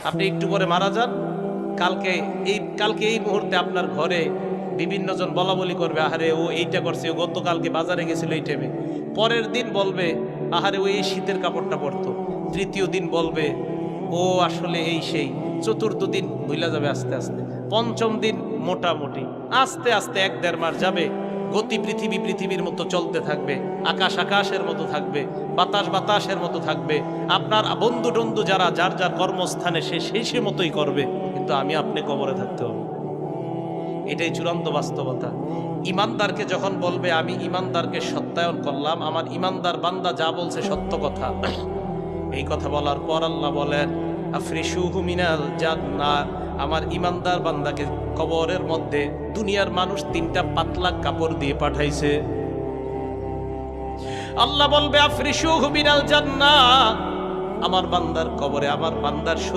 আপনি একটু পরে মারা যান, কালকে এই মুহূর্তে আপনার ঘরে বিভিন্ন জন বলা বলি করবে, আহারে ও এইটা করছে, ও গতকালকে বাজারে গেছিল এই টাইমে। পরের দিন বলবে আহারে ও এই শীতের কাপড়টা পরতো। তৃতীয় দিন বলবে ও আসলে এই সেই। চতুর্থ দিন ভুলা যাবে আস্তে আস্তে। পঞ্চম দিন মোটামুটি। আস্তে আস্তে 1-1.5 মাস যাবে। গতি পৃথিবীর মতো চলতে থাকবে, আকাশ আকাশের মতো থাকবে, বাতাস বাতাসের মতো থাকবে। আপনার বন্ধু টন্ধু যারা যার যার কর্মস্থানে সে মতোই করবে, কিন্তু আমি আপনি কবরে থাকতে হবে। এটাই চূড়ান্ত বাস্তবতা। ইমানদারকে যখন বলবে আমি ইমানদারকে সত্যায়ন করলাম, আমার ইমানদার বান্দা যা বলছে সত্য কথা, এই কথা বলার পর আল্লাহ বলেন আফরিশুহু মিনাল জান্নাহ, আমার ইমানদার বান্দাকে কবরের মধ্যে দুনিয়ার মানুষ 3টা পাতলা কাপড় দিয়ে পাঠাইছে। আল্লাহ বলবে আফরিশুহু মিনাল জান্নাহ, আমার বান্দার কবরে আমার বান্দার শরীর